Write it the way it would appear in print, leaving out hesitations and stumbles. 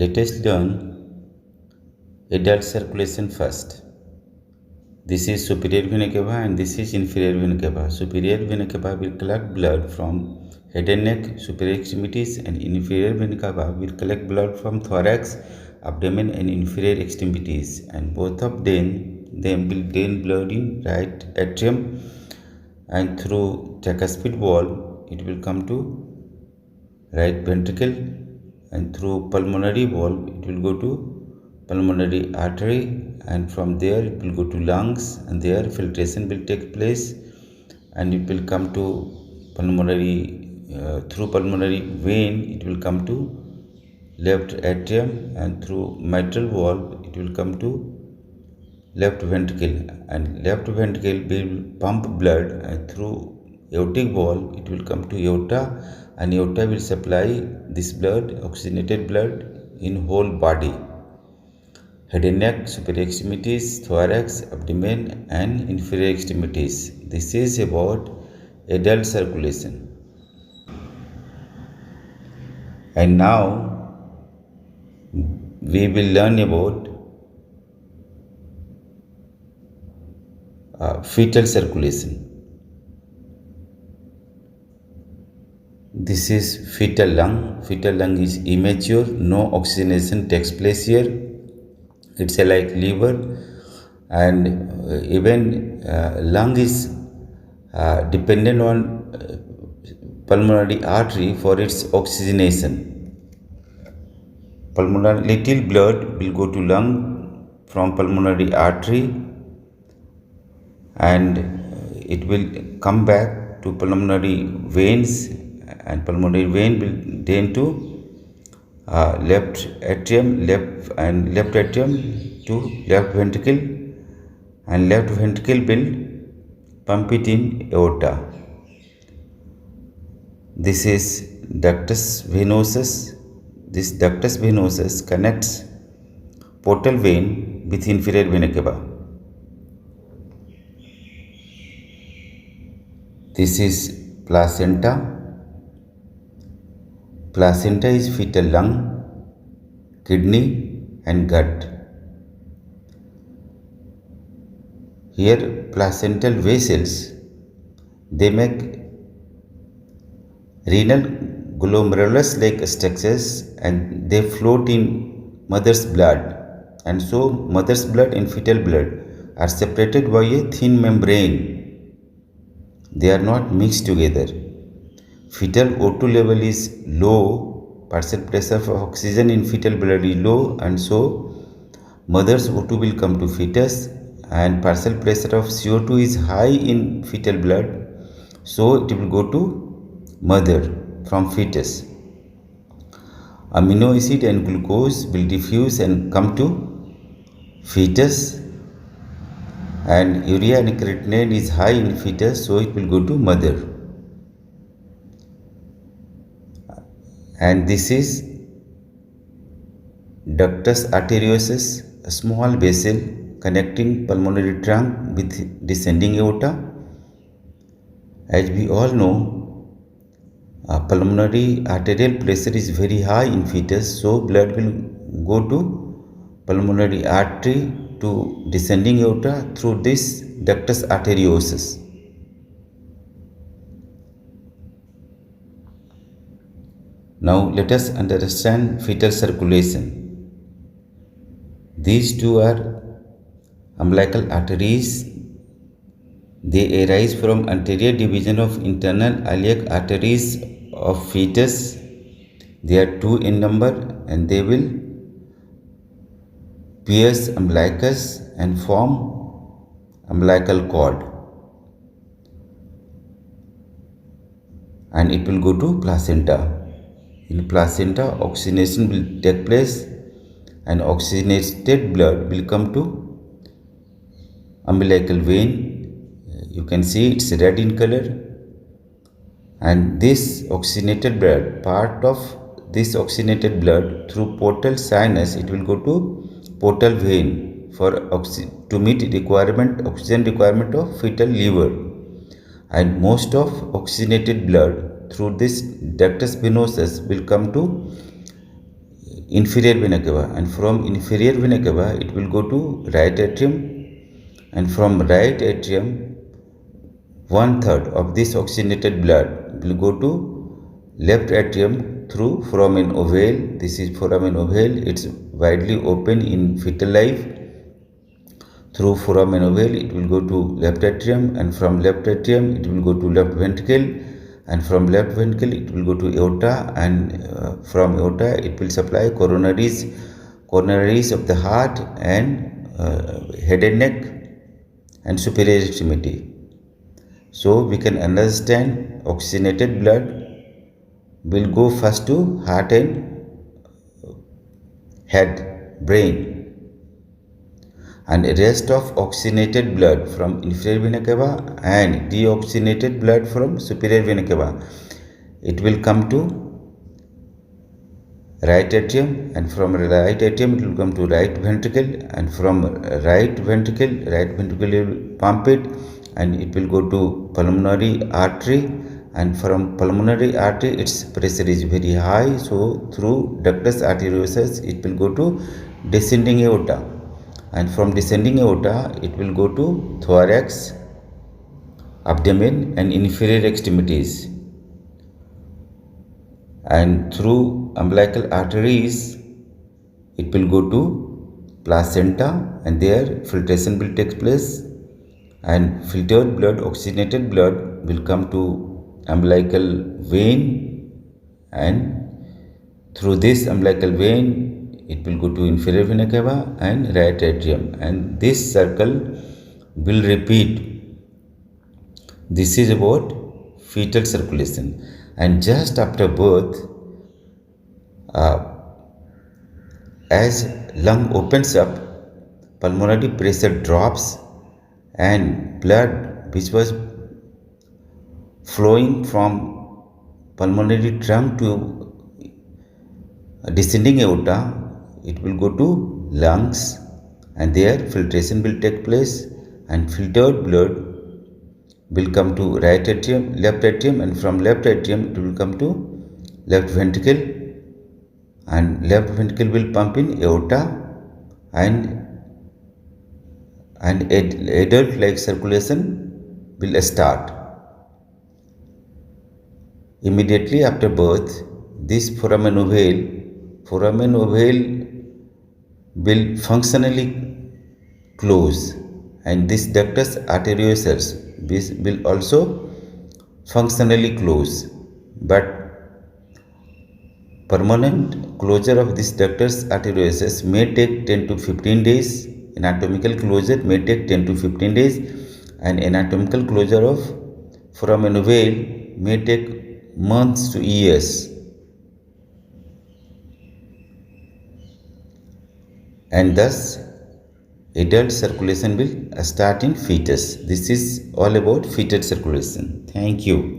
let us learn adult circulation first. This is superior vena cava and this is inferior vena cava. Superior vena cava will collect blood from head and neck, superior extremities, and inferior vena cava will collect blood from thorax, abdomen, and inferior extremities. And both of them will drain blood in right atrium, and through tricuspid wall it will come to right ventricle, and through pulmonary valve it will go to pulmonary artery, and from there it will go to lungs, and there filtration will take place, and it will come to pulmonary through pulmonary vein it will come to left atrium, and through mitral valve it will come to left ventricle, and left ventricle will pump blood, and through aortic valve it will come to aorta, and aorta will supply this blood, oxygenated blood, in whole body, head and neck, superior extremities, thorax, abdomen, and inferior extremities. This is about adult circulation. And now we will learn about fetal circulation. This is fetal lung. Fetal lung is immature, no oxygenation takes place here. It's like liver, and even lung is dependent on pulmonary artery for its oxygenation. Pulmonary little blood will go to lung from pulmonary artery, and it will come back to pulmonary veins, and pulmonary vein will drain to left atrium to left ventricle, and left ventricle will pump it in aorta. This is ductus venosus. This ductus venosus connects portal vein with inferior vena cava. This is placenta. Placenta is fetal lung, kidney, and gut. Here placental vessels, they make renal glomerulus-like structures, and they float in mother's blood, and so mother's blood and fetal blood are separated by a thin membrane. They are not mixed together. Fetal O2 level is low, partial pressure of oxygen in fetal blood is low, and so mother's O2 will come to fetus, and partial pressure of CO2 is high in fetal blood, so it will go to mother from fetus. Amino acid and glucose will diffuse and come to fetus, and urea and creatinine is high in fetus, so it will go to mother. And this is ductus arteriosus, a small vessel connecting pulmonary trunk with descending aorta. As we all know, pulmonary arterial pressure is very high in fetus, so blood will go to pulmonary artery to descending aorta through this ductus arteriosus. Now let us understand fetal circulation. These two are umbilical arteries. They arise from anterior division of internal iliac arteries of fetus. They are 2 in number, and they will pierce umbilicus and form umbilical cord, and it will go to placenta. In placenta, oxygenation will take place, and oxygenated blood will come to umbilical vein. You can see it's red in color, and this oxygenated blood, part of this oxygenated blood through portal sinus, it will go to portal vein for to meet oxygen requirement of fetal liver, and most of oxygenated blood through this ductus venosus will come to inferior vena cava, and from inferior vena cava it will go to right atrium, and from right atrium 1/3 of this oxygenated blood will go to left atrium through foramen ovale. This is foramen ovale. It's widely open in fetal life. Through foramen ovale it will go to left atrium, and from left atrium it will go to left ventricle, and from left ventricle it will go to aorta, and from aorta it will supply coronaries of the heart and head and neck and superior extremity. So we can understand oxygenated blood will go first to heart and head, brain, and rest of oxygenated blood from inferior vena cava and deoxygenated blood from superior vena cava, it will come to right atrium, and from right atrium it will come to right ventricle, and from right ventricle will pump it, and it will go to pulmonary artery, and from pulmonary artery its pressure is very high, so through ductus arteriosus it will go to descending aorta, and from descending aorta it will go to thorax, abdomen and inferior extremities, and through umbilical arteries it will go to placenta, and there filtration will take place, and filtered blood, oxygenated blood will come to umbilical vein, and through this umbilical vein it will go to inferior vena cava and right atrium, and this circle will repeat. This is about fetal circulation. And just after birth, as lung opens up, pulmonary pressure drops, and blood which was flowing from pulmonary trunk to descending aorta, it will go to lungs, and there filtration will take place, and filtered blood will come to right atrium, left atrium, and from left atrium it will come to left ventricle, and left ventricle will pump in aorta, and adult like circulation will start. Immediately after birth, this foramen ovale will functionally close, and this ductus arteriosus will also functionally close, but permanent closure of this ductus arteriosus may take 10 to 15 days. Anatomical closure may take 10 to 15 days, and anatomical closure of foramen ovale may take months to years. And thus adult circulation will start in fetus. This is all about fetal circulation. Thank you.